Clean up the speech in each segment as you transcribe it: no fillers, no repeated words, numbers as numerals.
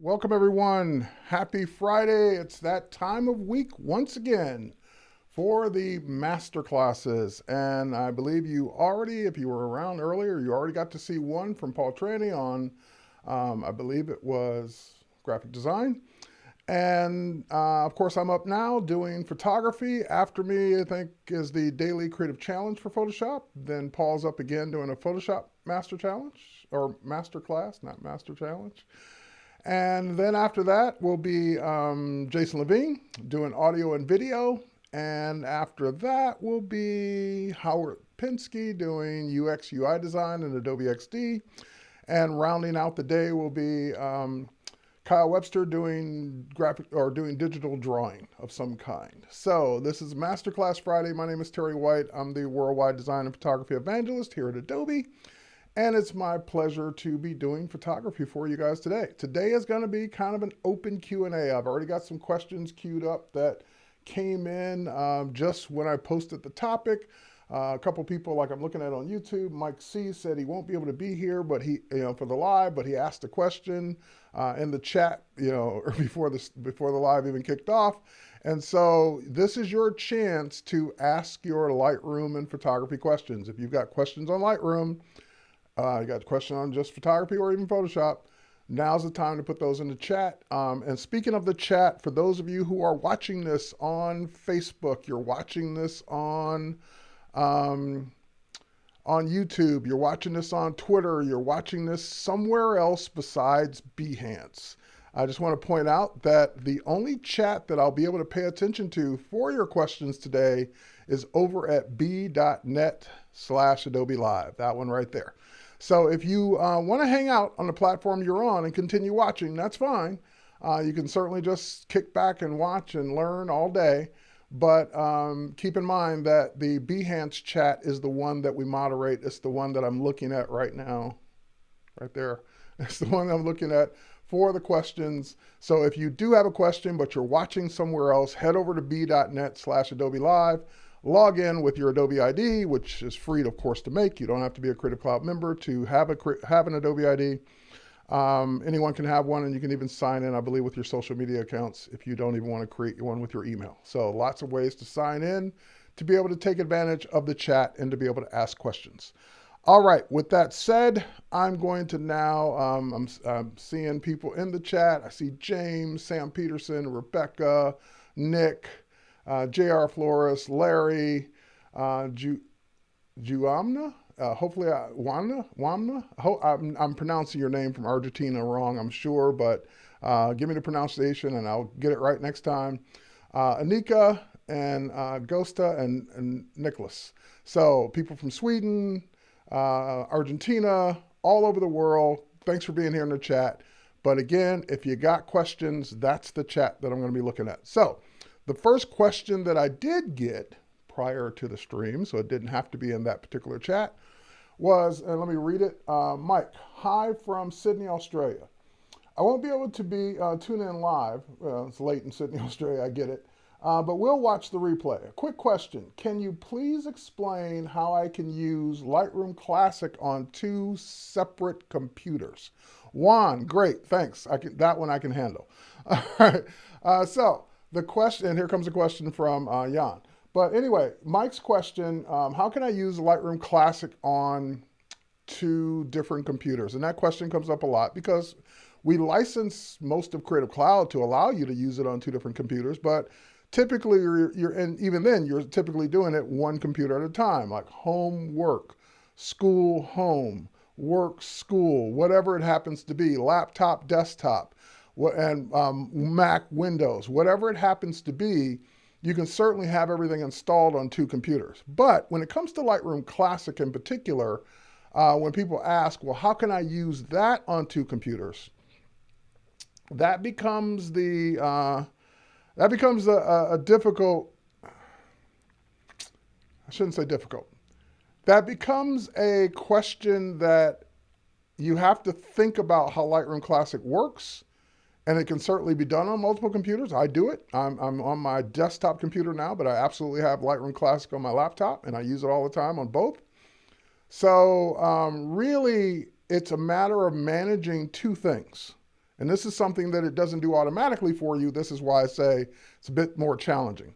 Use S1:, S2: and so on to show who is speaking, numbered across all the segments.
S1: Welcome everyone. Happy Friday. It's that time of week once again for the master classes. And I believe you already, if you were around earlier, you already got to see one from Paul Traney on, I believe it was graphic design. And of course, I'm up now doing photography. After me, I think, is the daily creative challenge for Photoshop. Then Paul's up again doing a Photoshop master challenge or master class, not master challenge. And then after that will be Jason Levine doing audio and video. And after that will be Howard Pinsky doing UX UI design in Adobe XD. And rounding out the day will be Kyle Webster doing graphic or doing digital drawing of some kind. So this is Masterclass Friday. My name is Terry White. I'm the worldwide design and photography evangelist here at Adobe. And it's my pleasure to be doing photography for you guys today. Today is going to be kind of an open Q&A. I've already got some questions queued up that came in just when I posted the topic. A couple people, like I'm looking at on YouTube, Mike C said he won't be able to be here, but for the live, but he asked a question in the chat, or before the live even kicked off. And so this is your chance to ask your Lightroom and photography questions. If you've got questions on Lightroom, you got a question on just photography or even Photoshop, now's the time to put those in the chat. And speaking of the chat, for those of you who are watching this on Facebook, you're watching this on YouTube, you're watching this on Twitter, you're watching this somewhere else besides Behance. I just want to point out that the only chat that I'll be able to pay attention to for your questions today is over at b.net/Adobe Live, that one right there. So if you want to hang out on the platform you're on and continue watching, that's fine. You can certainly just kick back and watch and learn all day. But keep in mind that the Behance chat is the one that we moderate. It's the one that I'm looking at right now, right there. It's the one I'm looking at for the questions. So if you do have a question, but you're watching somewhere else, head over to b.net/Adobe Live. Log in with your Adobe ID, which is free, of course, to make. You don't have to be a Creative Cloud member to have an Adobe ID. Anyone can have one, and you can even sign in, I believe, with your social media accounts if you don't even want to create one with your email. So lots of ways to sign in to be able to take advantage of the chat and to be able to ask questions. All right, with that said, I'm going to now, I'm seeing people in the chat. I see James, Sam Peterson, Rebecca, Nick, J.R. Flores, Larry, Juamna, hopefully Wamna. I'm pronouncing your name from Argentina wrong, I'm sure, but give me the pronunciation and I'll get it right next time. Anika and Gosta and Nicholas. So people from Sweden, Argentina, all over the world, thanks for being here in the chat. But again, if you got questions, that's the chat that I'm going to be looking at. So the first question that I did get prior to the stream, so it didn't have to be in that particular chat, was, and let me read it, Mike, hi from Sydney, Australia. I won't be able to tune in live. Well, it's late in Sydney, Australia, I get it. But we'll watch the replay. A quick question. Can you please explain how I can use Lightroom Classic on two separate computers? Juan, great, thanks. That one I can handle. All right, so the question, and here comes a question from Jan. But anyway, Mike's question, how can I use Lightroom Classic on two different computers? And that question comes up a lot because we license most of Creative Cloud to allow you to use it on two different computers, but typically and even then, you're typically doing it one computer at a time, like home, work, school, home, work, school, whatever it happens to be, laptop, desktop, and Mac, Windows, whatever it happens to be, you can certainly have everything installed on two computers. But when it comes to Lightroom Classic in particular, when people ask, well, how can I use that on two computers? That becomes a difficult, I shouldn't say difficult. That becomes a question that you have to think about how Lightroom Classic works. And it can certainly be done on multiple computers. I do it. I'm on my desktop computer now, but I absolutely have Lightroom Classic on my laptop, and I use it all the time on both. So really, it's a matter of managing two things. And this is something that it doesn't do automatically for you. This is why I say it's a bit more challenging.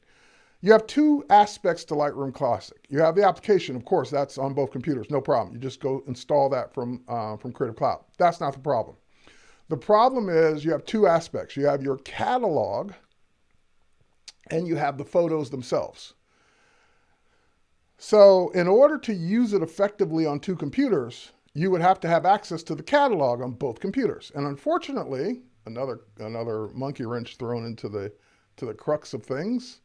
S1: You have two aspects to Lightroom Classic. You have the application, of course, that's on both computers, no problem. You just go install that from Creative Cloud. That's not the problem. The problem is you have two aspects. You have your catalog and you have the photos themselves. So in order to use it effectively on two computers, you would have to have access to the catalog on both computers. And unfortunately, another monkey wrench thrown into the crux of things,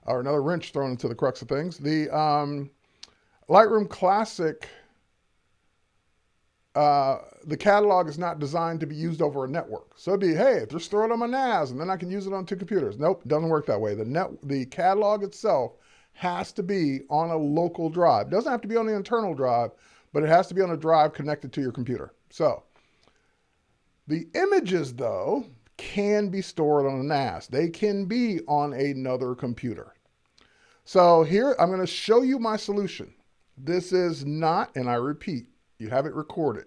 S1: or another wrench thrown into the crux of things. The Lightroom Classic, the catalog is not designed to be used over a network. So it'd be, hey, just throw it on my NAS and then I can use it on two computers. Nope, it doesn't work that way. The catalog itself has to be on a local drive. It doesn't have to be on the internal drive, but it has to be on a drive connected to your computer. So the images, though, can be stored on a NAS. They can be on another computer. So here, I'm going to show you my solution. This is not, and I repeat, you have it recorded.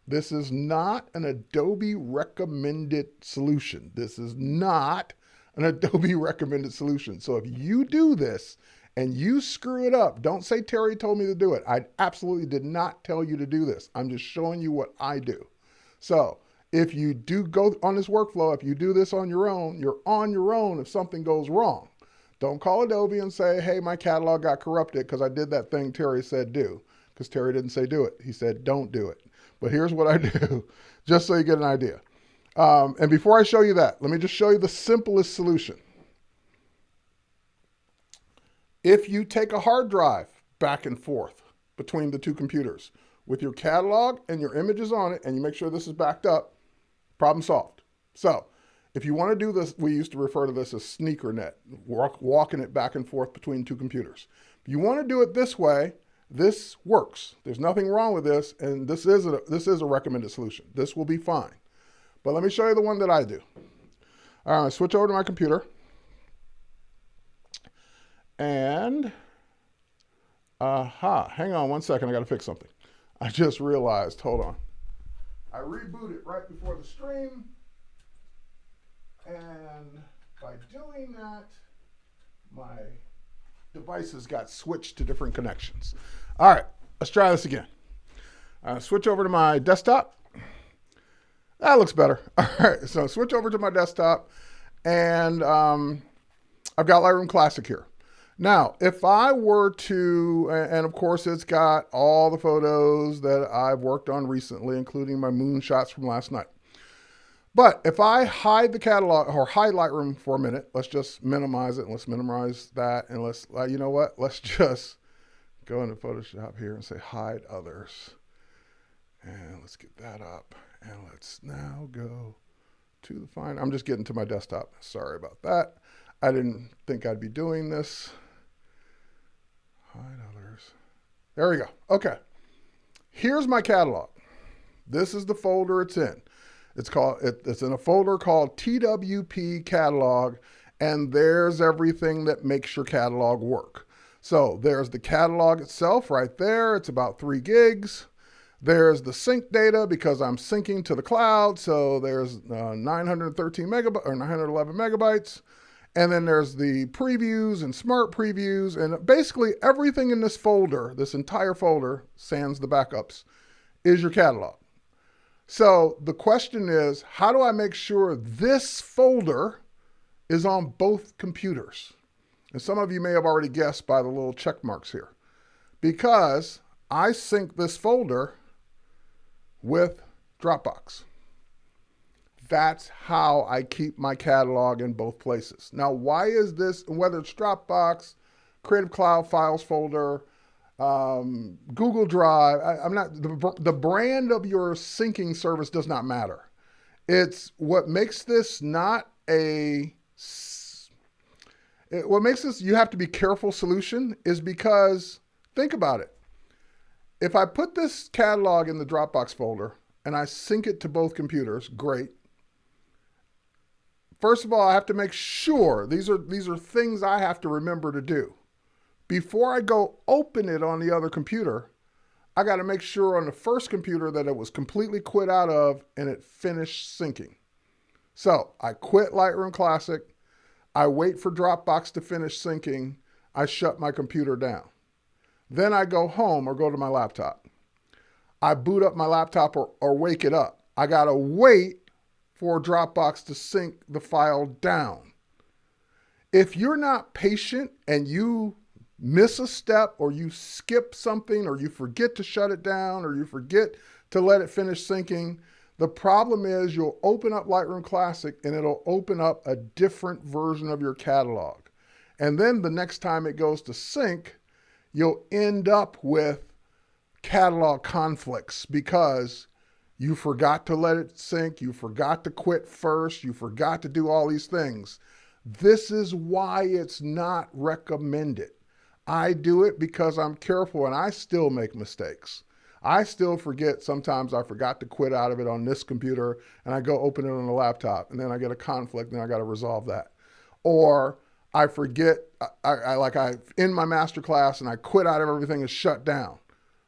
S1: This is not an Adobe recommended solution. This is not an Adobe recommended solution. So if you do this and you screw it up, don't say Terry told me to do it. I absolutely did not tell you to do this. I'm just showing you what I do. So if you do go on this workflow, if you do this on your own, you're on your own if something goes wrong. Don't call Adobe and say, hey, my catalog got corrupted because I did that thing Terry said do. Because Terry didn't say do it. He said don't do it. But here's what I do, just so you get an idea. And before I show you that, let me just show you the simplest solution. If you take a hard drive back and forth between the two computers with your catalog and your images on it, and you make sure this is backed up, problem solved. So if you want to do this, we used to refer to this as sneaker net, walking it back and forth between two computers. If you want to do it this way, this works. There's nothing wrong with this, and this is a recommended solution. This will be fine. But let me show you the one that I do. All right, switch over to my computer. And, hang on one second, I gotta fix something. I just realized, hold on. I rebooted right before the stream, and by doing that, my devices got switched to different connections. All right, let's try this again. Switch over to my desktop. That looks better. All right, so switch over to my desktop, and I've got Lightroom Classic here. Now, if I were to, and of course it's got all the photos that I've worked on recently, including my moonshots from last night. But if I hide the catalog or hide Lightroom for a minute, let's just minimize it and let's minimize that. And let's, you know what? Let's just go into Photoshop here and say hide others. And let's get that up. And let's now go to the find. I'm just getting to my desktop. Sorry about that. I didn't think I'd be doing this. Hide others. There we go. Okay. Here's my catalog. This is the folder it's in. It's in a folder called TWP Catalog, and there's everything that makes your catalog work. So there's the catalog itself right there. It's about 3 gigs. There's the sync data because I'm syncing to the cloud. So there's 913 megabytes or 911 megabytes. And then there's the previews and smart previews, and basically everything in this folder, this entire folder, sans the backups, is your catalog. So the question is, how do I make sure this folder is on both computers? And some of you may have already guessed by the little check marks here. Because I sync this folder with Dropbox. That's how I keep my catalog in both places. Now, why is this, whether it's Dropbox, Creative Cloud Files folder, Google Drive, the brand of your syncing service does not matter. It's what makes this what makes this you have to be careful solution is because, think about it. If I put this catalog in the Dropbox folder and I sync it to both computers, great. First of all, I have to make sure, these are things I have to remember to do. Before I go open it on the other computer, I got to make sure on the first computer that it was completely quit out of and it finished syncing. So I quit Lightroom Classic. I wait for Dropbox to finish syncing. I shut my computer down. Then I go home or go to my laptop. I boot up my laptop or wake it up. I gotta wait for Dropbox to sync the file down. If you're not patient and you miss a step or you skip something or you forget to shut it down or you forget to let it finish syncing, the problem is you'll open up Lightroom Classic and it'll open up a different version of your catalog. And then the next time it goes to sync, you'll end up with catalog conflicts because you forgot to let it sync, you forgot to quit first, you forgot to do all these things. This is why it's not recommended. I do it because I'm careful and I still make mistakes. I still forget, sometimes I forgot to quit out of it on this computer and I go open it on the laptop and then I get a conflict and I got to resolve that. Or I forget, I in my master class and I quit out of everything and shut down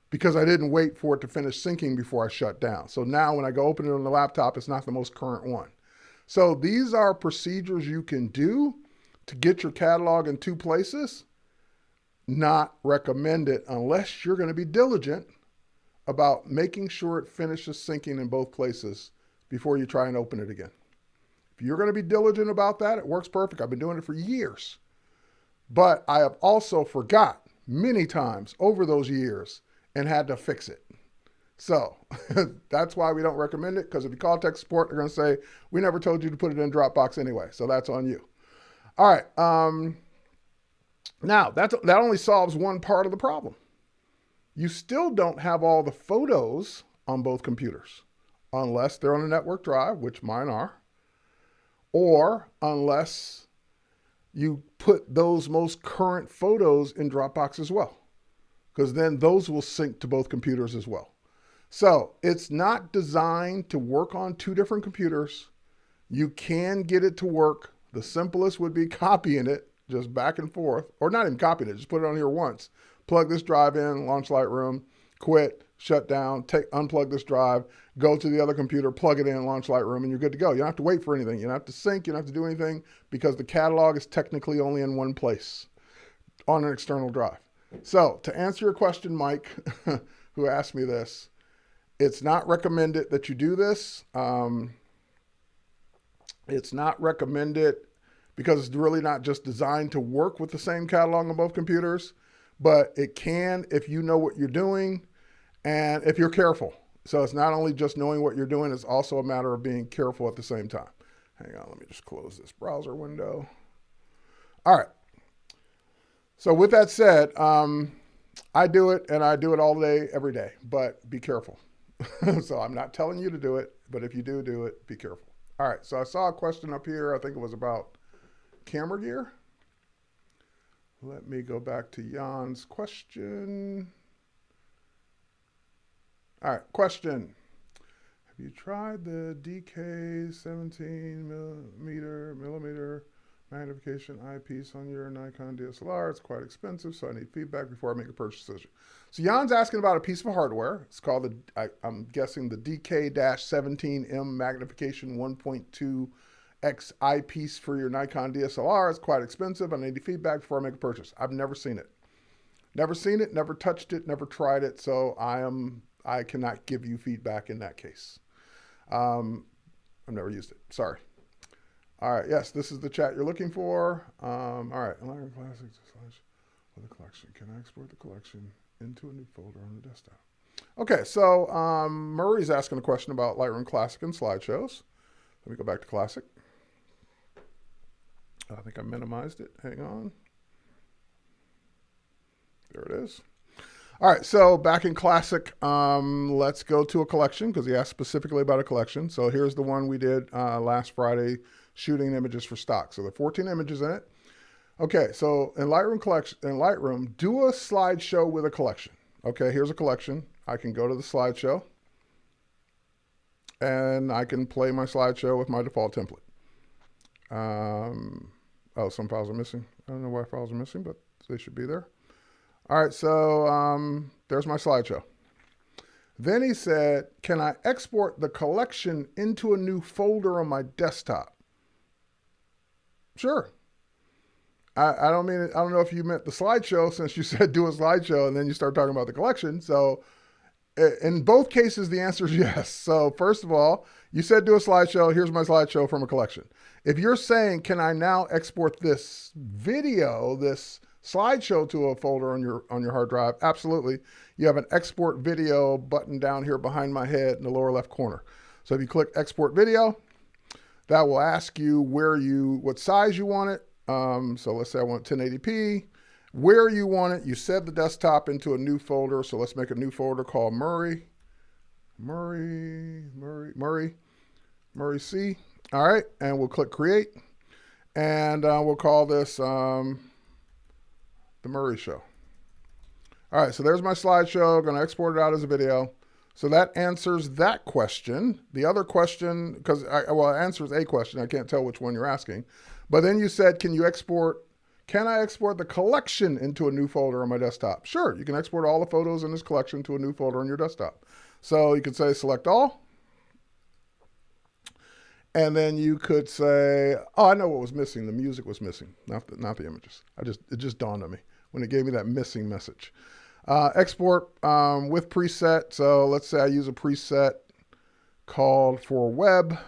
S1: because I didn't wait for it to finish syncing before I shut down. So now when I go open it on the laptop, it's not the most current one. So these are procedures you can do to get your catalog in two places. Not recommended unless you're going to be diligent about making sure it finishes syncing in both places before you try and open it again. If you're going to be diligent about that, it works perfect. I've been doing it for years. But I have also forgot many times over those years and had to fix it. So that's why we don't recommend it, because if you call tech support, they're going to say, we never told you to put it in Dropbox anyway. So that's on you. All right. Now, that only solves one part of the problem. You still don't have all the photos on both computers, unless they're on a network drive, which mine are, or unless you put those most current photos in Dropbox as well, because then those will sync to both computers as well. So it's not designed to work on two different computers. You can get it to work. The simplest would be copying it just back and forth, or not even copying it, just put it on here once. Plug this drive in, launch Lightroom, quit, shut down, unplug this drive, go to the other computer, plug it in, launch Lightroom, and you're good to go. You don't have to wait for anything. You don't have to sync. You don't have to do anything because the catalog is technically only in one place on an external drive. So to answer your question, Mike, who asked me this, it's not recommended that you do this. It's not recommended because it's really not just designed to work with the same catalog on both computers, but it can if you know what you're doing and if you're careful. So it's not only just knowing what you're doing, it's also a matter of being careful at the same time. Hang on, let me just close this browser window. All right. So with that said, I do it and I do it all day, every day, but be careful. So I'm not telling you to do it, but if you do it, be careful. All right, so I saw a question up here. I think it was about camera gear. Let me go back to Jan's question. All right, question. Have you tried the DK 17 millimeter magnification eyepiece on your Nikon DSLR? It's quite expensive, so I need feedback before I make a purchase decision. So Jan's asking about a piece of hardware. It's called I'm guessing the DK-17M magnification 1.2x eyepiece for your Nikon DSLR. It's quite expensive. I need feedback before I make a purchase. I've never seen it. Never seen it, never touched it, never tried it. So I cannot give you feedback in that case. I've never used it. Sorry. All right. Yes, this is the chat you're looking for. All right. Lightroom Classic with the collection. Can I export the collection into a new folder on the desktop? Okay. So Murray's asking a question about Lightroom Classic and slideshows. Let me go back to Classic. I think I minimized it. Hang on. There it is. All right, so back in Classic, let's go to a collection because he asked specifically about a collection. So here's the one we did last Friday, shooting images for stock. So there are 14 images in it. Okay, so in Lightroom, do a slideshow with a collection. Okay, here's a collection. I can go to the slideshow, and I can play my slideshow with my default template. Oh, some files are missing. I don't know why files are missing, but they should be there. All right, so there's my slideshow. Then he said, can I export the collection into a new folder on my desktop? Sure. I don't mean, I don't know if you meant the slideshow, since you said do a slideshow and then you start talking about the collection. So in both cases, the answer is yes. So first of all, you said do a slideshow. Here's my slideshow from a collection. If you're saying, can I now export this video, this slideshow to a folder on your hard drive? Absolutely. You have an export video button down here behind my head in the lower left corner. So if you click export video, that will ask you what size you want it. So let's say I want 1080p, where you want it. You set the desktop into a new folder. So let's make a new folder called Murray C. All right. And we'll click create, and we'll call this The Murray Show. All right. So there's my slideshow. Going to export it out as a video. So that answers that question. The other question, because it answers a question. I can't tell which one you're asking. But then you said, can I export the collection into a new folder on my desktop? Sure, you can export all the photos in this collection to a new folder on your desktop. So you could say select all. And then you could say, oh, I know what was missing. The music was missing, not the images. It just dawned on me when it gave me that missing message. Export with preset. So let's say I use a preset called for web.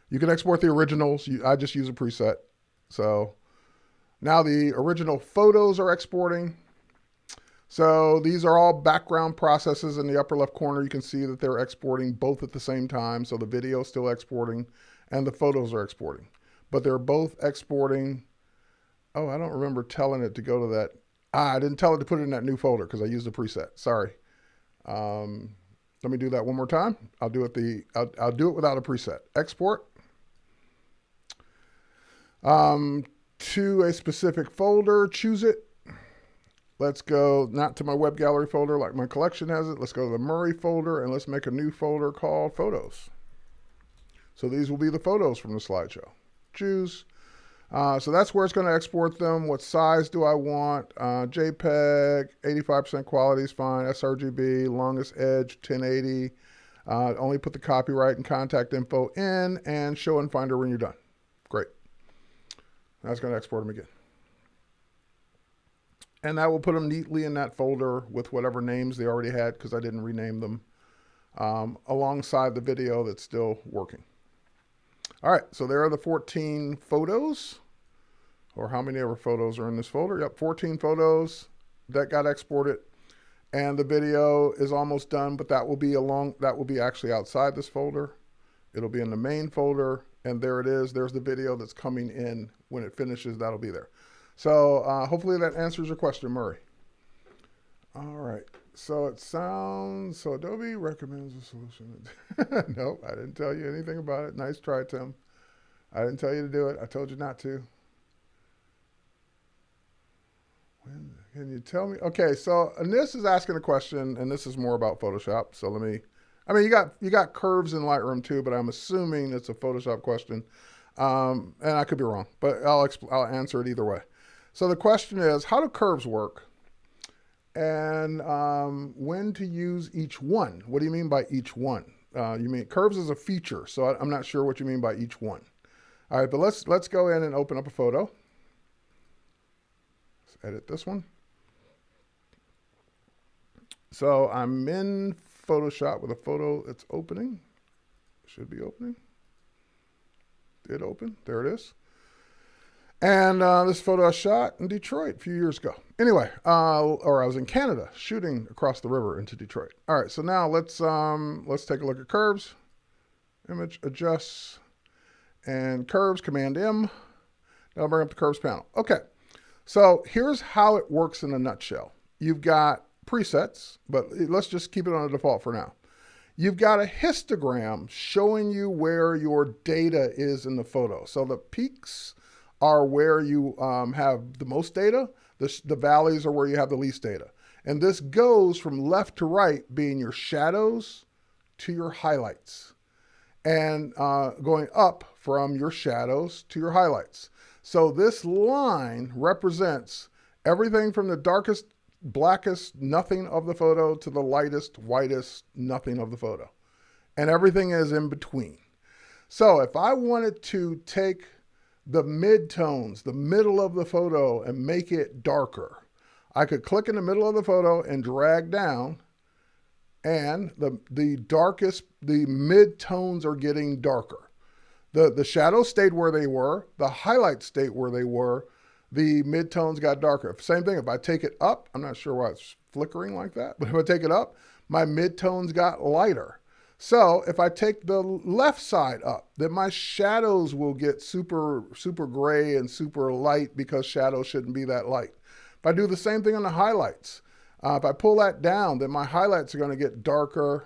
S1: You can export the originals. I just use a preset. So now the original photos are exporting. So these are all background processes in the upper left corner. You can see that they're exporting both at the same time. So the video is still exporting and the photos are exporting. But they're both exporting. Oh, I don't remember telling it to go to that. I didn't tell it to put it in that new folder because I used a preset. Sorry. Let me do that one more time. I'll do it without a preset. Export to a specific folder. Choose it. Let's go not to my web gallery folder like my collection has it. Let's go to the Murray folder and let's make a new folder called photos. So these will be the photos from the slideshow. Choose. So that's where it's going to export them. What size do I want? JPEG, 85% quality is fine. sRGB, longest edge, 1080. Only put the copyright and contact info in and show in Finder when you're done. Great. That's going to export them again. And that will put them neatly in that folder with whatever names they already had because I didn't rename them, alongside the video that's still working. All right, so there are the 14 photos, or how many ever photos are in this folder. Yep, 14 photos that got exported. And the video is almost done, but that will be actually outside this folder. It'll be in the main folder, and there it is. There's the video that's coming in. When it finishes, that'll be there. So hopefully that answers your question, Murray. All right. So Adobe recommends a solution. Nope, I didn't tell you anything about it. Nice try, Tim. I didn't tell you to do it. I told you not to. Can you tell me? Okay, so Anis is asking a question, and this is more about Photoshop. So you got curves in Lightroom too, but I'm assuming it's a Photoshop question. And I could be wrong, but I'll answer it either way. So the question is, how do curves work? And when to use each one? What do you mean by each one? You mean curves is a feature, so I'm not sure what you mean by each one. All right, but let's go in and open up a photo. Let's edit this one. So I'm in Photoshop with a photo that's opening. Should be opening. Did open. There it is. And this photo I shot in Detroit a few years ago. Anyway, or I was in Canada shooting across the river into Detroit. All right, so now let's take a look at curves. Image adjusts and curves, Command M. That'll bring up the curves panel. Okay, so here's how it works in a nutshell. You've got presets, but let's just keep it on a default for now. You've got a histogram showing you where your data is in the photo. So the peaks are where you have the most data. The valleys are where you have the least data. And this goes from left to right, being your shadows to your highlights, and going up from your shadows to your highlights. So this line represents everything from the darkest blackest nothing of the photo to the lightest, whitest nothing of the photo. And everything is in between. So if I wanted to take the mid-tones, the middle of the photo, and make it darker, I could click in the middle of the photo and drag down, and the darkest, the mid-tones are getting darker. The shadows stayed where they were, the highlights stayed where they were, the mid-tones got darker. Same thing, if I take it up, I'm not sure why it's flickering like that, but if I take it up, my mid-tones got lighter. So if I take the left side up, then my shadows will get super gray and super light because shadows shouldn't be that light. If I do the same thing on the highlights, if I pull that down, then my highlights are going to get darker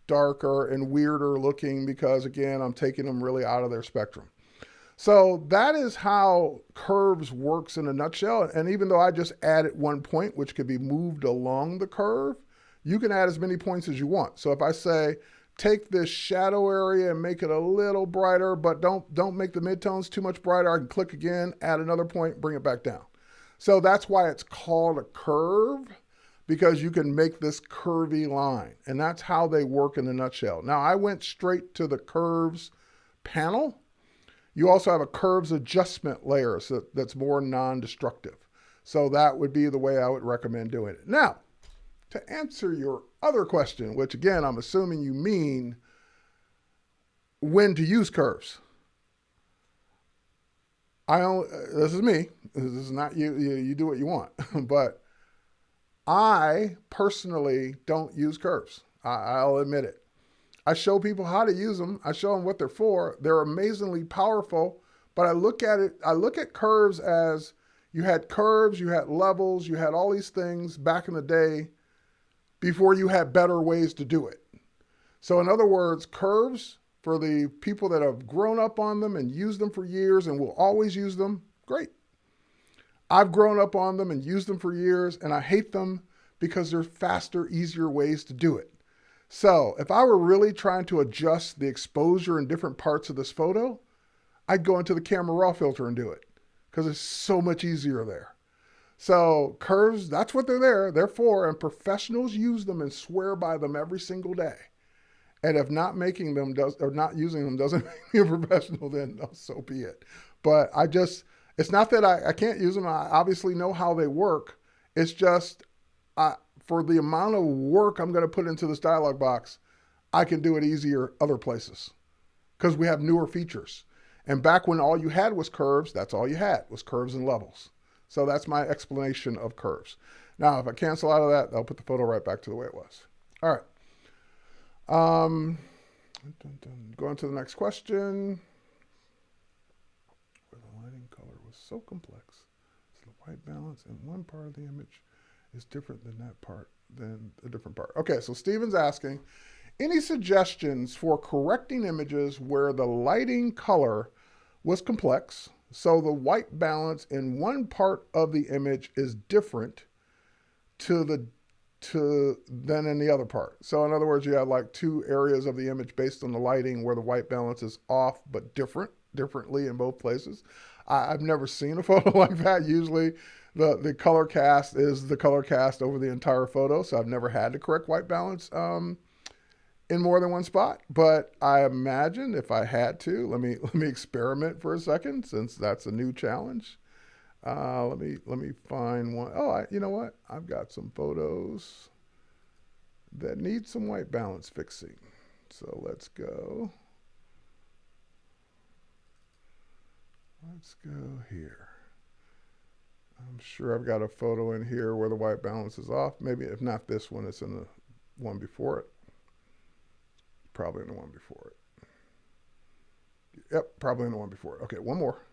S1: and weirder looking because, again, I'm taking them really out of their spectrum. So that is how curves works in a nutshell. And even though I just added one point, which could be moved along the curve, you can add as many points as you want. So if I say, take this shadow area and make it a little brighter, but don't make the midtones too much brighter, I can click again, add another point, bring it back down. So that's why it's called a curve, because you can make this curvy line. And that's how they work in a nutshell. Now, I went straight to the curves panel. You also have a curves adjustment layer that's more non-destructive. So that would be the way I would recommend doing it. Now, to answer your other question, which again, I'm assuming you mean when to use curves. This is me. This is not you. You do what you want. But I personally don't use curves. I'll admit it. I show people how to use them. I show them what they're for. They're amazingly powerful. But I look at curves as you had curves, you had levels, you had all these things back in the day before you had better ways to do it. So in other words, curves, for the people that have grown up on them and used them for years and will always use them, great. I've grown up on them and used them for years, and I hate them because they're faster, easier ways to do it. So if I were really trying to adjust the exposure in different parts of this photo, I'd go into the camera raw filter and do it because it's so much easier there. So curves, that's what they're for, and professionals use them and swear by them every single day. And if not making them or not using them doesn't make me a professional, then so be it. But it's not that I can't use them. I obviously know how they work. It's just for the amount of work I'm going to put into this dialog box, I can do it easier other places because we have newer features. And back when all you had was curves, that's all you had was curves and levels. So that's my explanation of curves. Now, if I cancel out of that, I'll put the photo right back to the way it was. All right. Going to the next question. Where the lighting color was so complex, so the white balance in one part of the image is different than that part, than a different part. Okay, so Steven's asking, any suggestions for correcting images where the lighting color was complex, so the white balance in one part of the image is different than in the other part. So in other words, you have like two areas of the image based on the lighting where the white balance is off but differently in both places. I've never seen a photo like that. Usually the color cast is the color cast over the entire photo. So I've never had to correct white balance in more than one spot. But I imagine if I had to, let me experiment for a second, since that's a new challenge. Let me find one. Oh, you know what? I've got some photos that need some white balance fixing. So let's go. Let's go here. I'm sure I've got a photo in here where the white balance is off. Maybe if not this one, it's in the one before it. Probably in the one before it. Yep, probably in the one before it. Okay, one more.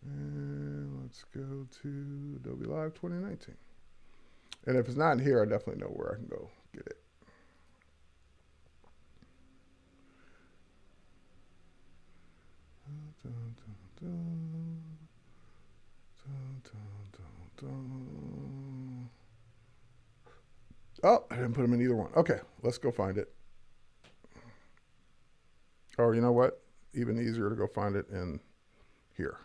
S1: And let's go to Adobe Live 2019. And if it's not in here, I definitely know where I can go get it. Oh, I didn't put them in either one. Okay, let's go find it. Or you know what? Even easier to go find it in here.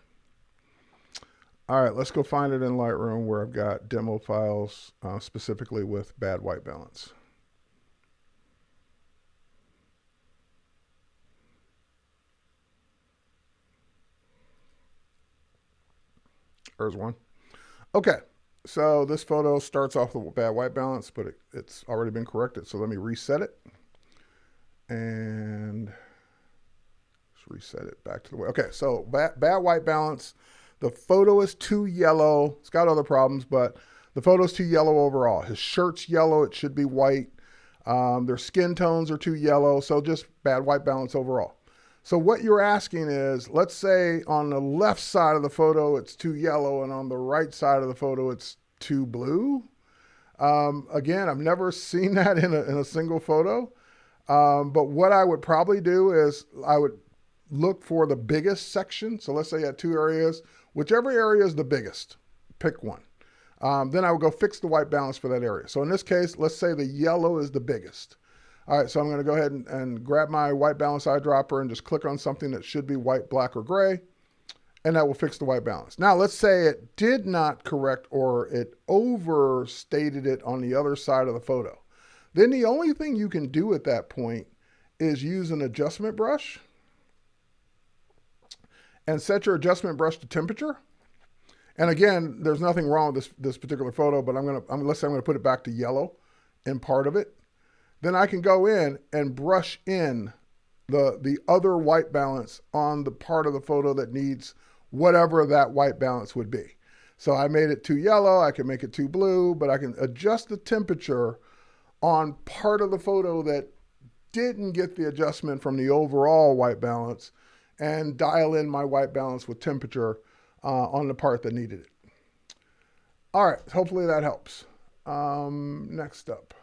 S1: All right, let's go find it in Lightroom where I've got demo files specifically with bad white balance. There's one. Okay, so this photo starts off with bad white balance, but it's already been corrected. So let me reset it and let's reset it back to the way. Okay, so bad white balance. The photo is too yellow. It's got other problems, but the photo's too yellow overall. His shirt's yellow. It should be white. Their skin tones are too yellow. So just bad white balance overall. So what you're asking is, let's say on the left side of the photo, it's too yellow, and on the right side of the photo, it's too blue. Again, I've never seen that in a single photo. But what I would probably do is I would look for the biggest section. So let's say you had two areas. Whichever area is the biggest, pick one. Then I would go fix the white balance for that area. So in this case, let's say the yellow is the biggest. All right, so I'm going to go ahead and grab my white balance eyedropper and just click on something that should be white, black, or gray, and that will fix the white balance. Now, let's say it did not correct or it overstated it on the other side of the photo. Then the only thing you can do at that point is use an adjustment brush and set your adjustment brush to temperature. And again, there's nothing wrong with this particular photo, but let's say I'm going to put it back to yellow in part of it. Then I can go in and brush in the other white balance on the part of the photo that needs whatever that white balance would be. So I made it too yellow, I can make it too blue, but I can adjust the temperature on part of the photo that didn't get the adjustment from the overall white balance and dial in my white balance with temperature on the part that needed it. All right, hopefully that helps. Next up.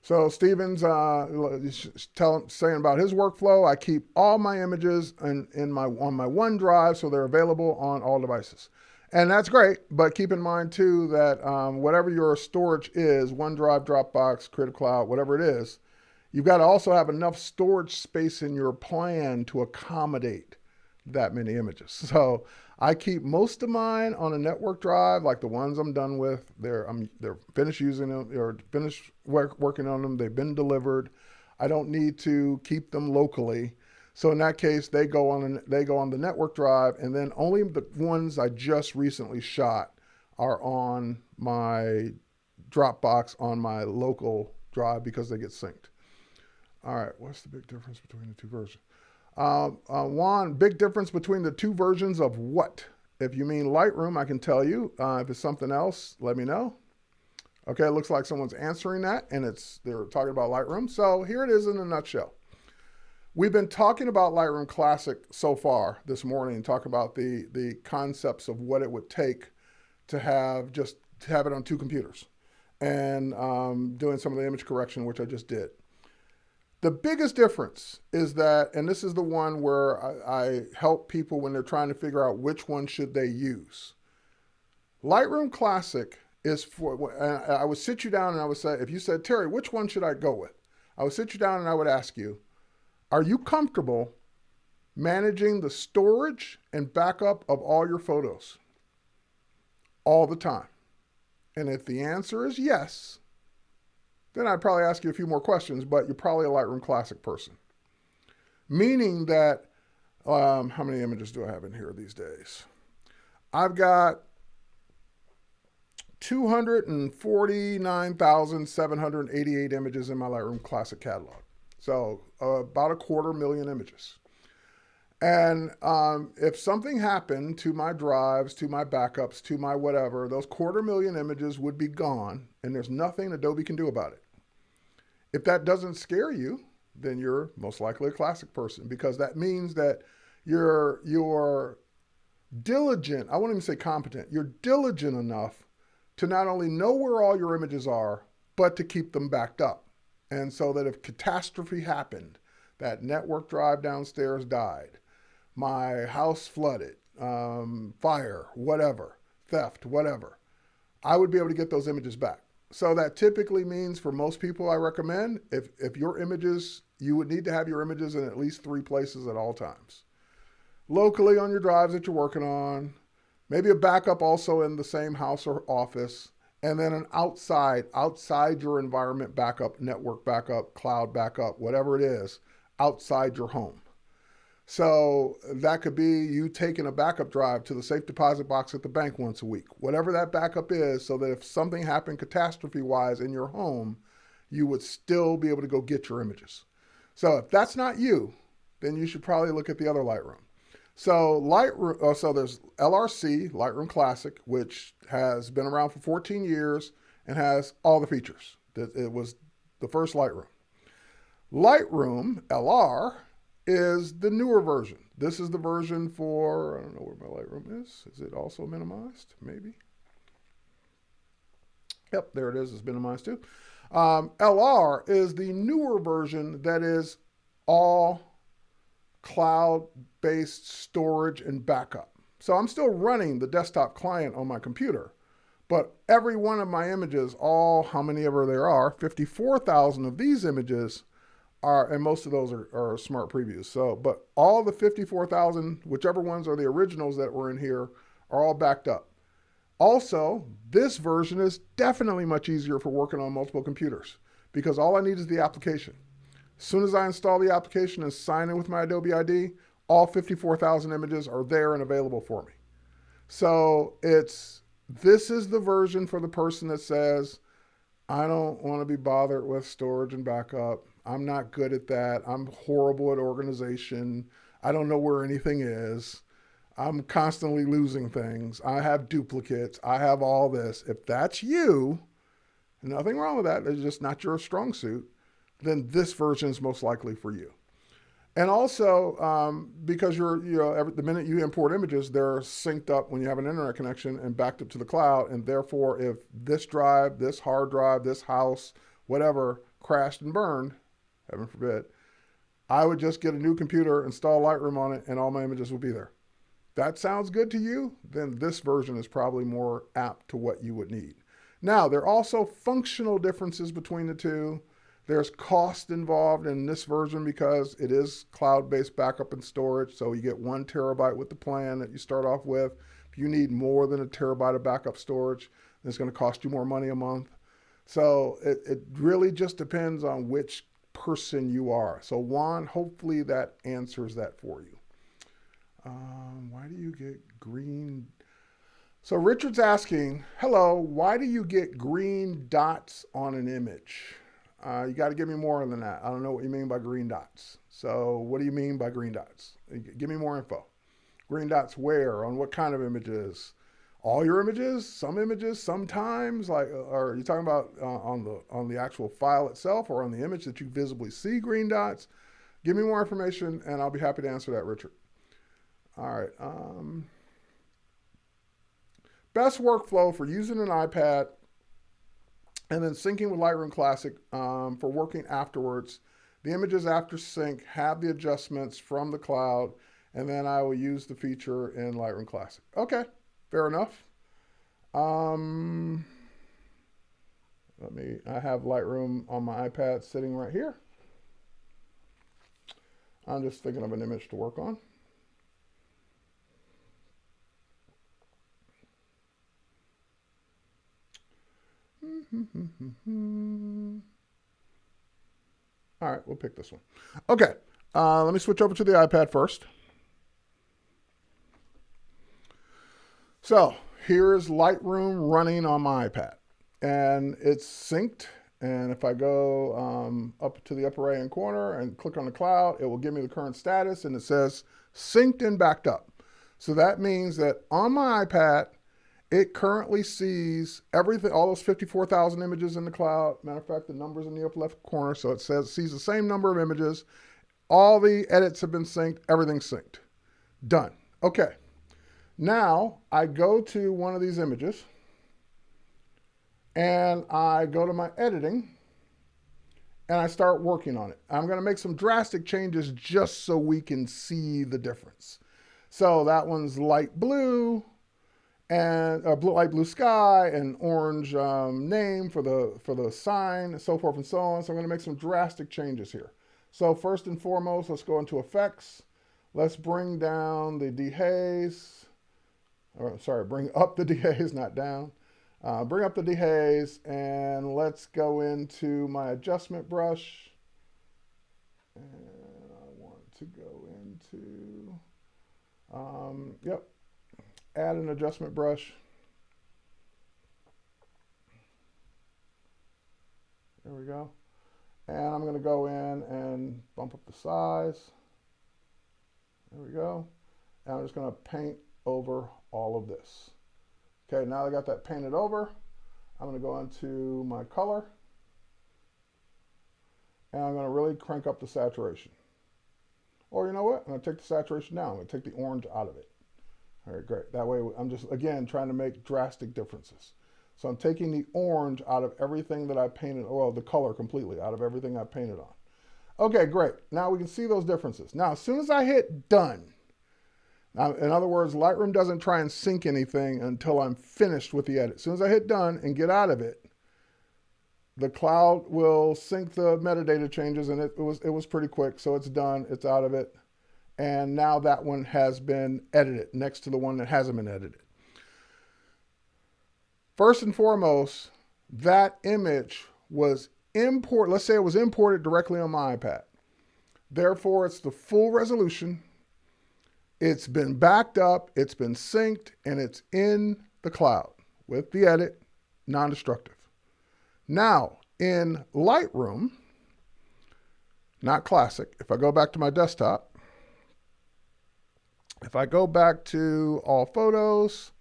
S1: So Steven's saying about his workflow. I keep all my images on my OneDrive, so they're available on all devices. And that's great, but keep in mind too that whatever your storage is, OneDrive, Dropbox, Creative Cloud, whatever it is, you've got to also have enough storage space in your plan to accommodate that many images. So I keep most of mine on a network drive, like the ones I'm done with. They're finished using them or finished working on them. They've been delivered. I don't need to keep them locally. So in that case, they go on the network drive, and then only the ones I just recently shot are on my Dropbox on my local drive because they get synced. All right, what's the big difference between the two versions? Juan, big difference between the two versions of what? If you mean Lightroom, I can tell you. If it's something else, let me know. Okay, it looks like someone's answering that, and they're talking about Lightroom. So here it is in a nutshell. We've been talking about Lightroom Classic so far this morning, talk about the concepts of what it would take to have it on two computers, and doing some of the image correction, which I just did. The biggest difference is that, and this is the one where I help people when they're trying to figure out which one should they use. Lightroom Classic is for, I would sit you down and I would say, if you said, Terry, which one should I go with? I would sit you down and I would ask you, are you comfortable managing the storage and backup of all your photos all the time? And if the answer is yes, then I'd probably ask you a few more questions, but you're probably a Lightroom Classic person. Meaning that, how many images do I have in here these days? I've got 249,788 images in my Lightroom Classic catalog. So about 250,000 images. And if something happened to my drives, to my backups, to my whatever, those 250,000 images would be gone, and there's nothing Adobe can do about it. If that doesn't scare you, then you're most likely a Classic person, because that means that you're diligent. I won't even say competent. You're diligent enough to not only know where all your images are, but to keep them backed up. And so that if catastrophe happened, that network drive downstairs died, my house flooded, fire, whatever, theft, whatever, I would be able to get those images back. So that typically means for most people, I recommend if your images, you would need to have your images in at least 3 places at all times. Locally on your drives that you're working on, maybe a backup also in the same house or office, and then an outside your environment backup, network backup, cloud backup, whatever it is, outside your home. So that could be you taking a backup drive to the safe deposit box at the bank once a week, whatever that backup is, so that if something happened catastrophe-wise in your home, you would still be able to go get your images. So if that's not you, then you should probably look at the other Lightroom. So Lightroom, so there's LRC, Lightroom Classic, which has been around for 14 years and has all the features. It was the first Lightroom. Lightroom, LR, is the newer version. This is the version for, I don't know where my Lightroom is. Is it also minimized? Maybe. Yep, there it is. It's minimized too. LR is the newer version that is all cloud-based storage and backup. So I'm still running the desktop client on my computer, but every one of my images, all how many ever there are, 54,000 of these images are, and most of those are smart previews. So, but all the 54,000, whichever ones are the originals that were in here, are all backed up. Also, this version is definitely much easier for working on multiple computers because all I need is the application. As soon as I install the application and sign in with my Adobe ID, all 54,000 images are there and available for me. So this is the version for the person that says, I don't want to be bothered with storage and backup. I'm not good at that. I'm horrible at organization. I don't know where anything is. I'm constantly losing things. I have duplicates. I have all this. If that's you, nothing wrong with that. It's just not your strong suit. Then this version is most likely for you. And also, because the minute you import images, they're synced up when you have an internet connection and backed up to the cloud. And therefore, if this drive, this hard drive, this house, whatever, crashed and burned, heaven forbid, I would just get a new computer, install Lightroom on it, and all my images will be there. That sounds good to you? Then this version is probably more apt to what you would need. Now, there are also functional differences between the two. There's cost involved in this version because it is cloud-based backup and storage. So you get 1 terabyte with the plan that you start off with. If you need more than a terabyte of backup storage, then it's going to cost you more money a month. So it really just depends on which person you are. So Juan, hopefully that answers that for you. Why do you get green? So Richard's asking, hello, why do you get green dots on an image? You got to give me more than that. I don't know what you mean by green dots. So what do you mean by green dots? Give me more info. Green dots where? On what kind of images? All your images? Some images? Sometimes? Like, are you talking about on the actual file itself or on the image that you visibly see green dots? Give me more information and I'll be happy to answer that, Richard. All right. Best workflow for using an iPad and then syncing with Lightroom Classic for working afterwards. The images after sync have the adjustments from the cloud, and then I will use the feature in Lightroom Classic. Okay, fair enough. I have Lightroom on my iPad sitting right here. I'm just thinking of an image to work on. All right, we'll pick this one. Okay, let me switch over to the iPad first. So here's Lightroom running on my iPad, and it's synced. And if I go up to the upper right-hand corner and click on the cloud, it will give me the current status, and it says synced and backed up. So that means that on my iPad, it currently sees everything, all those 54,000 images in the cloud. Matter of fact, the number's in the upper left corner, so it sees the same number of images. All the edits have been synced, everything's synced. Done. Okay. Now, I go to one of these images, and I go to my editing, and I start working on it. I'm going to make some drastic changes just so we can see the difference. So that one's light blue, and a light blue sky, and orange name for the sign, and so forth and so on. So I'm going to make some drastic changes here. So first and foremost, let's go into effects. Let's bring down the dehaze. Or, sorry, bring up the dehaze, not down. Bring up the dehaze, and let's go into my adjustment brush. And I want to go into, yep, add an adjustment brush. There we go. And I'm going to go in and bump up the size. There we go. And I'm just going to paint over all of this. Okay, now I got that painted over. I'm going to go into my color. And I'm going to really crank up the saturation. Or you know what? I'm going to take the saturation down. I'm going to take the orange out of it. All right, great. That way I'm just, again, trying to make drastic differences. So I'm taking the orange out of everything that I painted, well, the color completely out of everything I painted on. Okay, great. Now we can see those differences. Now, as soon as I hit done, now, in other words, Lightroom doesn't try and sync anything until I'm finished with the edit. As soon as I hit done and get out of it, the cloud will sync the metadata changes, and it was pretty quick. So it's done, it's out of it. And now that one has been edited next to the one that hasn't been edited. First and foremost, that image was imported, let's say it was imported directly on my iPad. Therefore, it's the full resolution. It's been backed up, it's been synced, and it's in the cloud with the edit, non-destructive. Now, in Lightroom, not Classic, if I go back to my desktop, if I go back to all photos,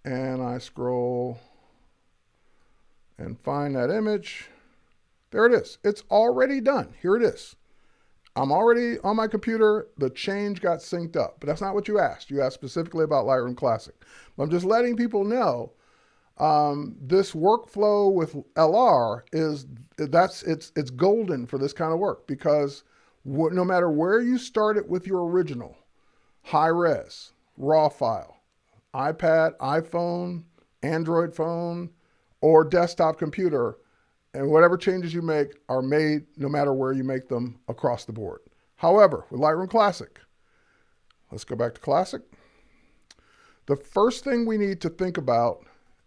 S1: and I scroll and find that image, there it is. It's already done. Here it is. I'm already on my computer. The change got synced up, but that's not what you asked. You asked specifically about Lightroom Classic. But I'm just letting people know this workflow with LR it's golden for this kind of work, because no matter where you start it with your original, high res, raw file, iPad, iPhone, Android phone, or desktop computer, and whatever changes you make are made no matter where you make them across the board. However, with Lightroom Classic, let's go back to Classic. The first thing we need to think about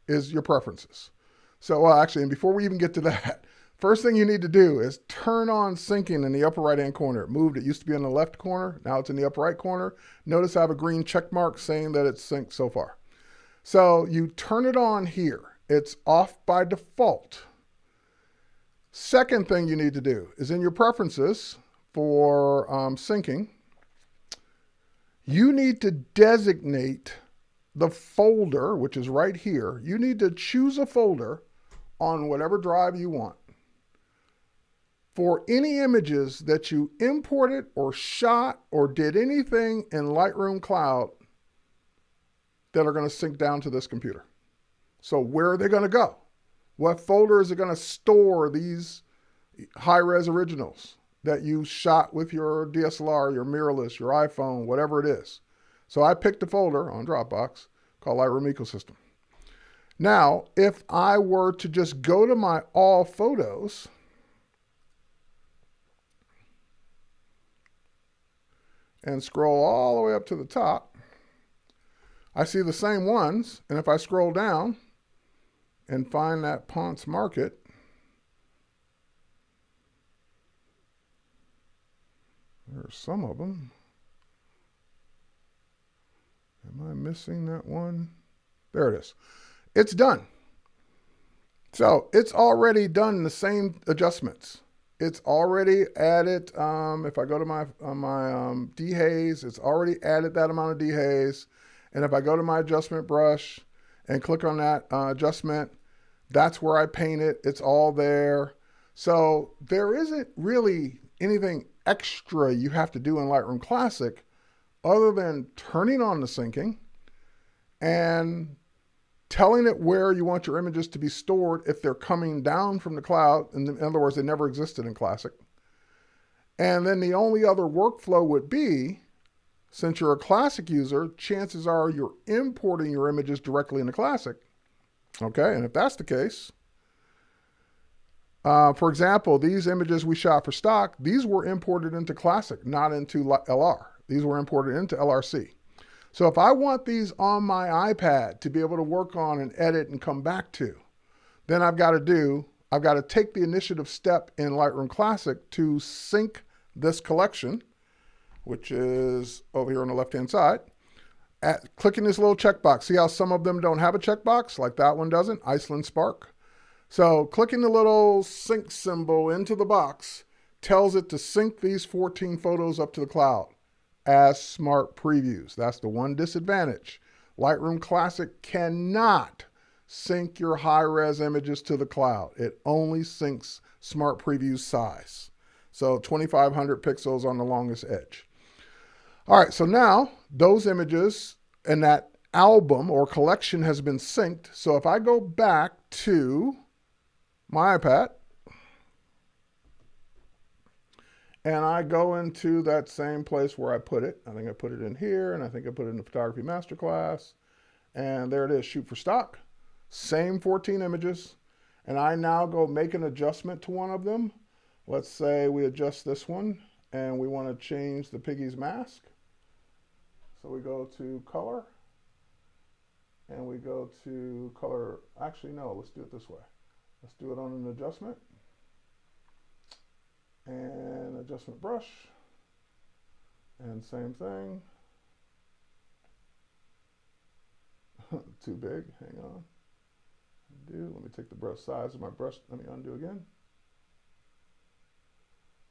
S1: is your preferences. So, well, actually, and before we even get to that, first thing you need to do is turn on syncing in the upper right-hand corner. It moved. It used to be in the left corner. Now it's in the upper right corner. Notice I have a green check mark saying that it's synced so far. So you turn it on here. It's off by default. Second thing you need to do is in your preferences for syncing, you need to designate the folder, which is right here. You need to choose a folder on whatever drive you want for any images that you imported or shot or did anything in Lightroom Cloud that are going to sync down to this computer. So where are they going to go? What folder is it going to store these high-res originals that you shot with your DSLR, your mirrorless, your iPhone, whatever it is? So I picked a folder on Dropbox called Lightroom Ecosystem. Now, if I were to just go to my all photos, and scroll all the way up to the top, I see the same ones. And if I scroll down and find that Ponce Market, there are some of them. Am I missing that one? There it is. It's done. So it's already done the same adjustments. It's already added, if I go to my dehaze, it's already added that amount of dehaze. And if I go to my adjustment brush and click on that adjustment, that's where I paint it. It's all there. So there isn't really anything extra you have to do in Lightroom Classic other than turning on the syncing and telling it where you want your images to be stored if they're coming down from the cloud. In other words, they never existed in Classic. And then the only other workflow would be Since you're a Classic user, chances are you're importing your images directly into Classic. Okay, and if that's the case, for example, these images we shot for stock, these were imported into Classic, not into LR. These were imported into LRC. So if I want these on my iPad to be able to work on and edit and come back to, then I've got to take the initiative step in Lightroom Classic to sync this collection, which is over here on the left-hand side. Clicking this little checkbox. See how some of them don't have a checkbox? Like that one doesn't, Iceland Spark. So clicking the little sync symbol into the box tells it to sync these 14 photos up to the cloud as smart previews. That's the one disadvantage. Lightroom Classic cannot sync your high-res images to the cloud. It only syncs smart preview size. So 2,500 pixels on the longest edge. All right, so now those images and that album or collection has been synced. So if I go back to my iPad and I go into that same place where I put it, I think I put it in here, and I think I put it in the Photography Masterclass, and there it is, shoot for stock. Same 14 images, and I now go make an adjustment to one of them. Let's say we adjust this one, and we want to change the piggy's mask. So we go to color, and we go to color. Actually, no, let's do it this way. Let's do it on an adjustment, and adjustment brush, and same thing. Too big, hang on. Let me take the brush size of my brush, let me undo again.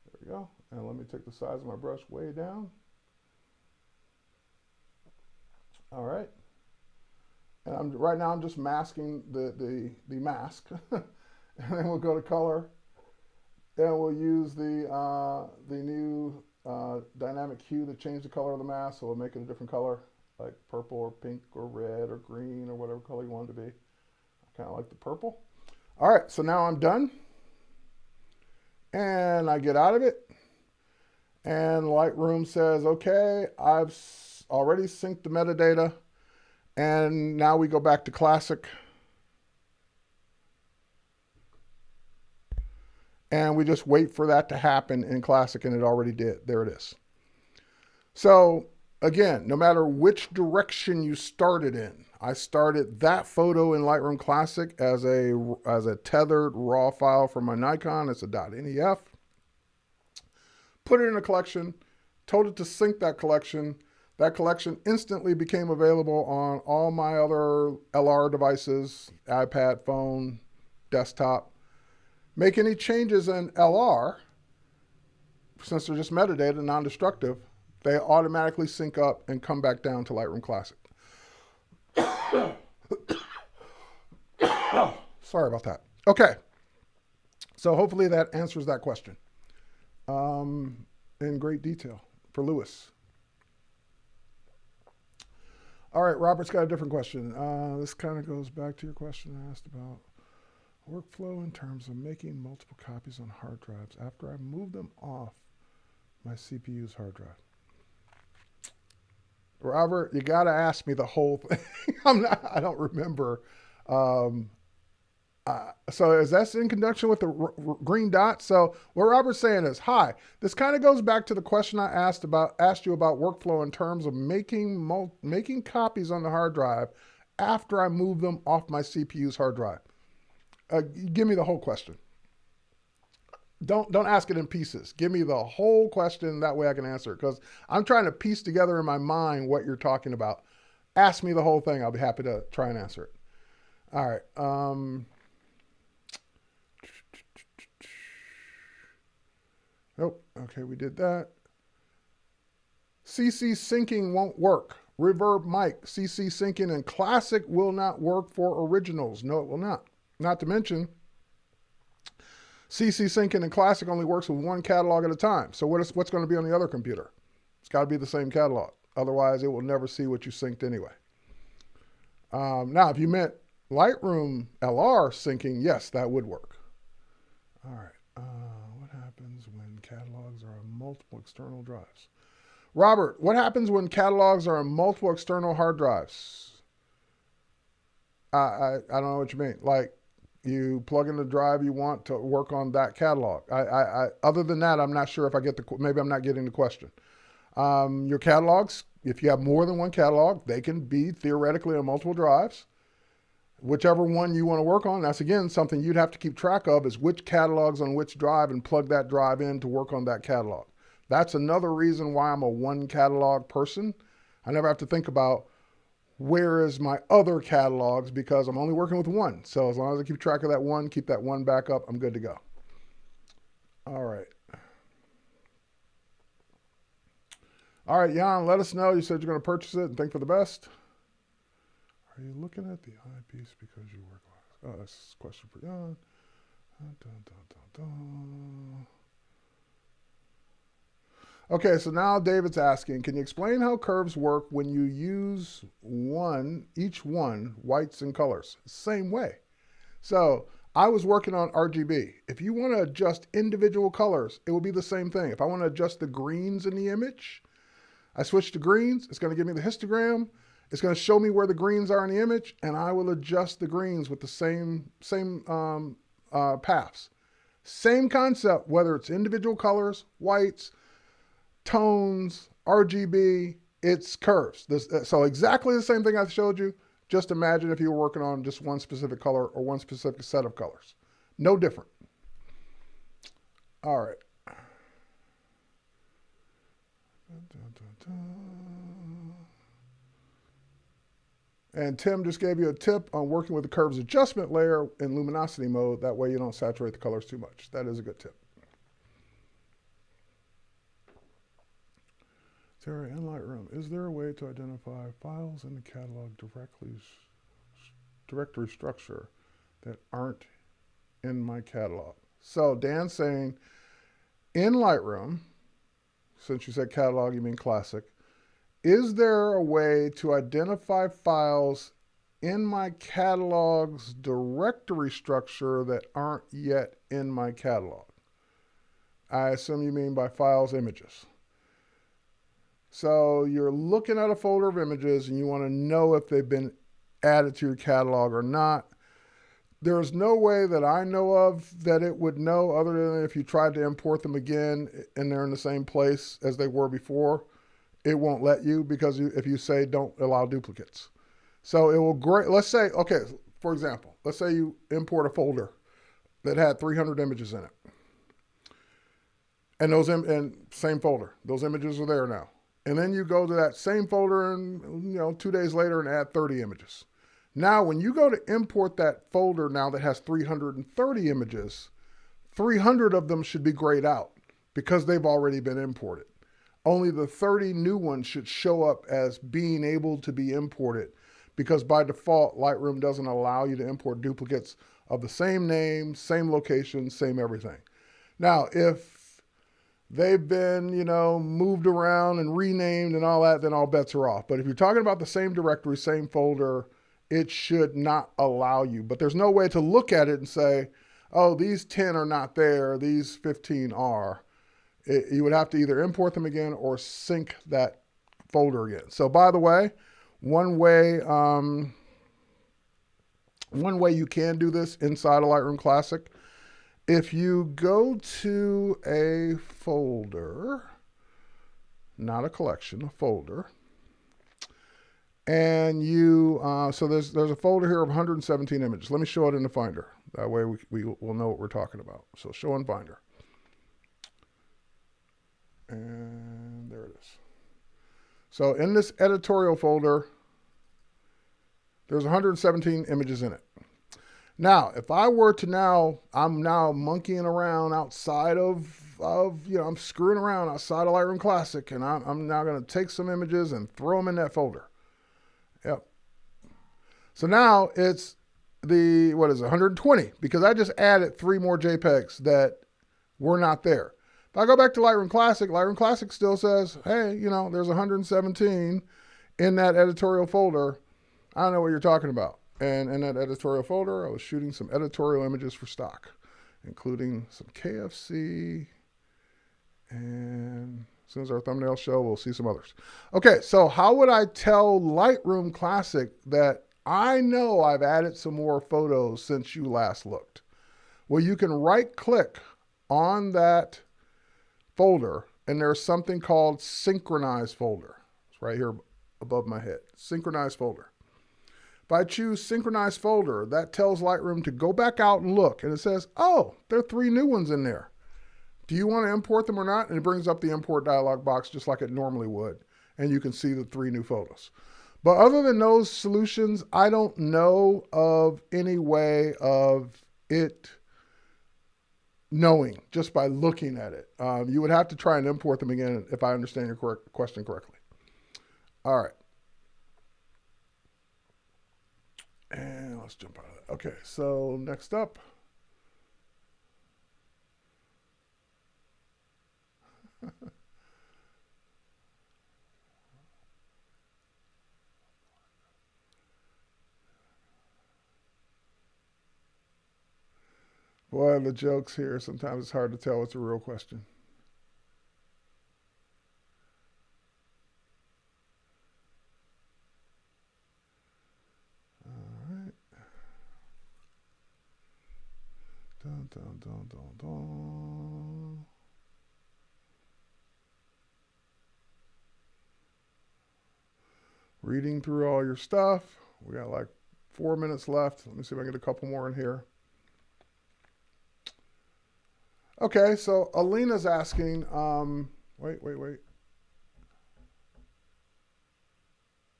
S1: There we go. And let me take the size of my brush way down. All right. And right now I'm just masking the mask. And then we'll go to color. And we'll use the new dynamic hue to change the color of the mask. So we'll make it a different color, like purple or pink or red or green or whatever color you want it to be. Kind of like the purple. All right, so now I'm done. And I get out of it. And Lightroom says, okay, I've already synced the metadata. And now we go back to Classic. And we just wait for that to happen in Classic, and it already did. There it is. So again, no matter which direction you started in, I started that photo in Lightroom Classic as a tethered raw file from my Nikon. It's a .nef. Put it in a collection, told it to sync that collection. That collection instantly became available on all my other LR devices, iPad, phone, desktop. Make any changes in LR, since they're just metadata, non-destructive, they automatically sync up and come back down to Lightroom Classic. Sorry about that. Okay. So hopefully that answers that question in great detail for Lewis. All right, Robert's got a different question. This kind of goes back to your question I asked about workflow in terms of making multiple copies on hard drives after I move them off my CPU's hard drive. Robert, you got to ask me the whole thing. I don't remember. So is that in conjunction with the green dot? So what Robert's saying is, hi, this kind of goes back to the question I asked you about workflow in terms of making copies on the hard drive after I move them off my CPU's hard drive. Give me the whole question. Don't ask it in pieces. Give me the whole question. That way I can answer it, because I'm trying to piece together in my mind what you're talking about. Ask me the whole thing. I'll be happy to try and answer it. All right. Nope. Okay, we did that. CC syncing won't work. Reverb mic, CC syncing in Classic will not work for originals. No, it will not. Not to mention, CC syncing in Classic only works with one catalog at a time. So what's going to be on the other computer? It's got to be the same catalog. Otherwise, it will never see what you synced anyway. Now, if you meant Lightroom LR syncing, yes, that would work. All right. What happens when catalogs are on multiple external drives? Robert, what happens when catalogs are on multiple external hard drives? I don't know what you mean. Like, you plug in the drive you want to work on that catalog. Other than that, I'm not sure if I get maybe I'm not getting the question. Your catalogs, if you have more than one catalog, they can be theoretically on multiple drives. Whichever one you want to work on, that's again something you'd have to keep track of, is which catalog's on which drive and plug that drive in to work on that catalog. That's another reason why I'm a one catalog person. I never have to think about where is my other catalogs, because I'm only working with one. So as long as I keep track of that one, keep that one back up, I'm good to go. All right. All right, Jan, let us know. You said you're going to purchase it and think for the best. Are you looking at the eyepiece because you wear glasses? Oh, that's a question for Jan. Dun, dun, dun, dun. Okay, so now David's asking, can you explain how curves work when you use each one, whites and colors? Same way. So I was working on RGB. If you want to adjust individual colors, it will be the same thing. If I want to adjust the greens in the image, I switch to greens. It's going to give me the histogram. It's going to show me where the greens are in the image, and I will adjust the greens with the same paths. Same concept, whether it's individual colors, whites, tones, RGB, it's curves. So exactly the same thing I showed you. Just imagine if you were working on just one specific color or one specific set of colors. No different. All right. And Tim just gave you a tip on working with the curves adjustment layer in luminosity mode. That way you don't saturate the colors too much. That is a good tip. Terry, in Lightroom, is there a way to identify files in the catalog directory structure that aren't in my catalog? So Dan's saying, in Lightroom, since you said catalog, you mean classic, is there a way to identify files in my catalog's directory structure that aren't yet in my catalog? I assume you mean by files, images. So you're looking at a folder of images and you want to know if they've been added to your catalog or not. There's no way that I know of that it would know, other than if you tried to import them again and they're in the same place as they were before. It won't let you, because if you say don't allow duplicates. So it will let's say, okay, for example, let's say you import a folder that had 300 images in it. And and same folder, those images are there now. And then you go to that same folder and 2 days later and add 30 images. Now, when you go to import that folder now that has 330 images, 300 of them should be grayed out because they've already been imported. Only the 30 new ones should show up as being able to be imported, because by default, Lightroom doesn't allow you to import duplicates of the same name, same location, same everything. Now, if they've been, moved around and renamed and all that, then all bets are off. But if you're talking about the same directory, same folder, it should not allow you. But there's no way to look at it and say, oh, these 10 are not there, these 15 are. You would have to either import them again or sync that folder again. So by the way, one way you can do this inside of Lightroom Classic, if you go to a folder, not a collection, a folder, and you, so there's a folder here of 117 images. Let me show it in the Finder. That way we will know what we're talking about. So show in Finder. And there it is. So in this editorial folder, there's 117 images in it. Now, if I were to I'm now monkeying around outside of I'm screwing around outside of Lightroom Classic, and I'm now going to take some images and throw them in that folder. Yep. So now it's 120, because I just added 3 more JPEGs that were not there. If I go back to Lightroom Classic still says, hey, there's 117 in that editorial folder. I don't know what you're talking about. And in that editorial folder, I was shooting some editorial images for stock, including some KFC and As soon as our thumbnails show, we'll see some others. Okay, so how would I tell Lightroom Classic that I know I've added some more photos since you last looked? Well, you can right-click on that folder, and there's something called Synchronize folder. It's right here above my head, Synchronize folder. If I choose Synchronize folder, that tells Lightroom to go back out and look, and it says, oh, there are 3 new ones in there. Do you want to import them or not? And it brings up the import dialog box just like it normally would, and you can see the 3 new photos. But other than those solutions, I don't know of any way of it knowing just by looking at it. You would have to try and import them again if I understand your question correctly. All right. And let's jump out of that. Okay, so next up. Boy, the jokes here, sometimes it's hard to tell what's a real question. All right. Dun, dun, dun, dun, dun. Reading through all your stuff. We got like 4 minutes left. Let me see if I can get a couple more in here. Okay, so Alina's asking, wait.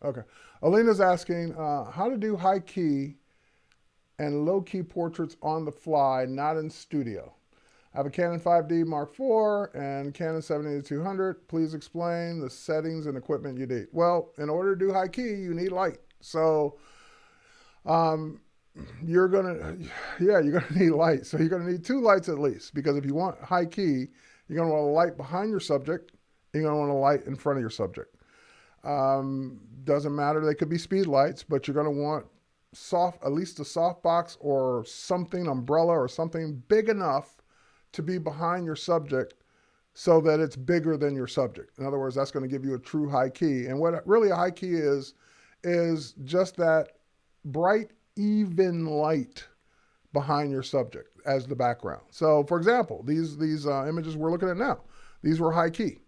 S1: Okay, Alina's asking how to do high key and low key portraits on the fly, not in studio. I have a Canon 5D Mark IV and Canon 70-200. Please explain the settings and equipment you need. Well, in order to do high key, you need light. So you're gonna need light. So you're gonna need 2 lights at least, because if you want high key, you're gonna want a light behind your subject. You're gonna want a light in front of your subject. Doesn't matter, they could be speed lights, but you're gonna want at least a softbox or something, umbrella or something big enough to be behind your subject so that it's bigger than your subject. In other words, that's going to give you a true high key. And what really a high key is just that bright, even light behind your subject as the background. So for example, these images we're looking at now, these were high key.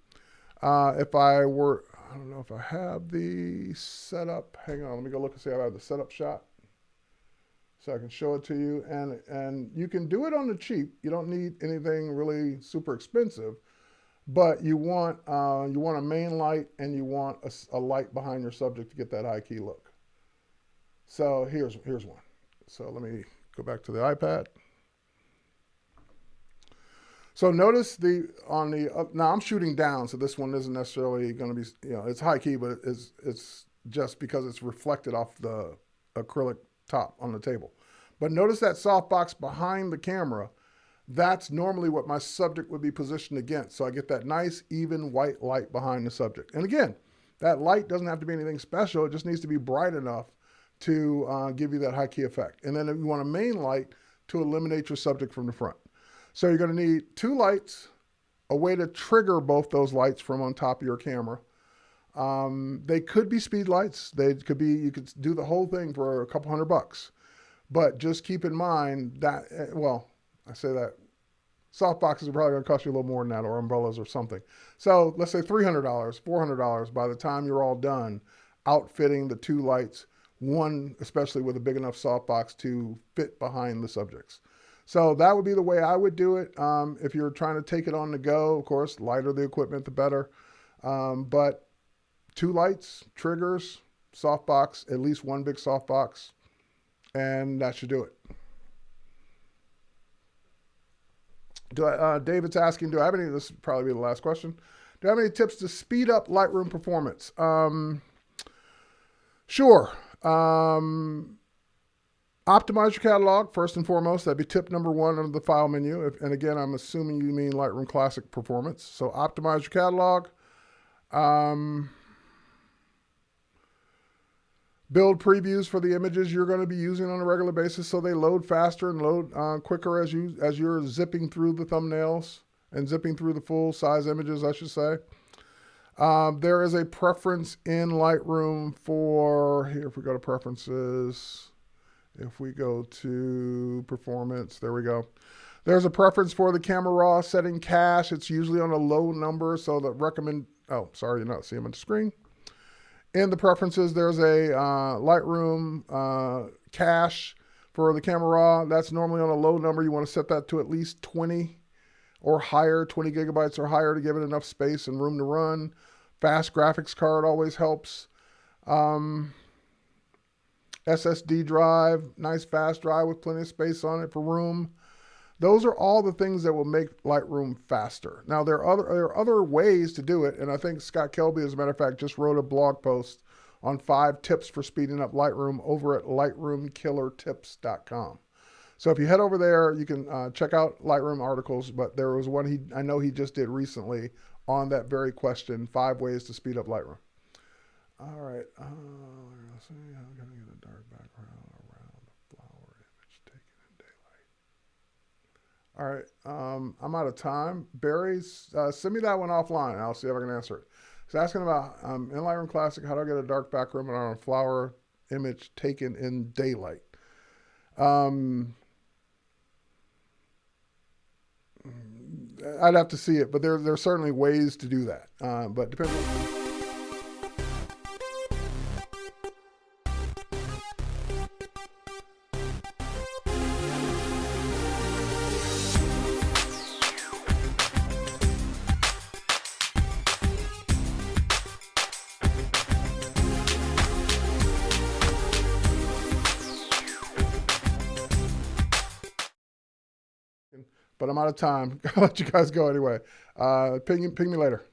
S1: If I don't know if I have the setup. Hang on, let me go look and see if I have the setup shot, so I can show it to you. And you can do it on the cheap. You don't need anything really super expensive, but you want a main light and you want a light behind your subject to get that high key look. So here's one. So let me go back to the iPad. So notice now I'm shooting down, so this one isn't necessarily going to be, it's high key, but it's just because it's reflected off the acrylic top on the table. But notice that softbox behind the camera, that's normally what my subject would be positioned against. So I get that nice, even white light behind the subject. And again, that light doesn't have to be anything special. It just needs to be bright enough to give you that high key effect. And then if you want a main light to eliminate your subject from the front. So you're going to need 2 lights, a way to trigger both those lights from on top of your camera. They could be speed lights. You could do the whole thing for a couple $100. But just keep in mind that, well, I say that softboxes are probably going to cost you a little more than that, or umbrellas or something. So let's say $300, $400 by the time you're all done outfitting the 2 lights, one especially with a big enough softbox to fit behind the subjects. So that would be the way I would do it. If you're trying to take it on the go, of course, the lighter the equipment, the better. But 2 lights, triggers, softbox, at least one big softbox, and that should do it. David's asking, do I have any, this will probably be the last question. Do I have any tips to speed up Lightroom performance? Sure. Optimize your catalog, first and foremost. That'd be tip number 1 under the file menu. And again, I'm assuming you mean Lightroom Classic performance. So optimize your catalog. Build previews for the images you're going to be using on a regular basis so they load faster and load quicker as you're zipping through the thumbnails and zipping through the full size images, I should say. There is a preference in Lightroom for, here, if we go to preferences, if we go to performance, there we go. There's a preference for the camera raw setting cache. It's usually on a low number, so the recommend, oh, sorry, you're not seeing them on the screen. In the preferences, there's a Lightroom cache for the camera raw. That's normally on a low number. You want to set that to at least 20 or higher, 20 gigabytes or higher to give it enough space and room to run. Fast graphics card always helps. SSD drive, nice fast drive with plenty of space on it for room. Those are all the things that will make Lightroom faster. Now, there are other ways to do it, and I think Scott Kelby, as a matter of fact, just wrote a blog post on 5 tips for speeding up Lightroom over at lightroomkillertips.com. So if you head over there, you can check out Lightroom articles, but there was one I know he just did recently on that very question, 5 ways to speed up Lightroom. All right, let's see, I'm gonna get a dark background around the flower image taken in daylight. All right, I'm out of time. Barry, send me that one offline. I'll see if I can answer it. It's asking about, in Lightroom Classic, how do I get a dark background on a flower image taken in daylight? I'd have to see it, but there's certainly ways to do that. But depends on... But I'm out of time. I'll let you guys go anyway. Ping me later.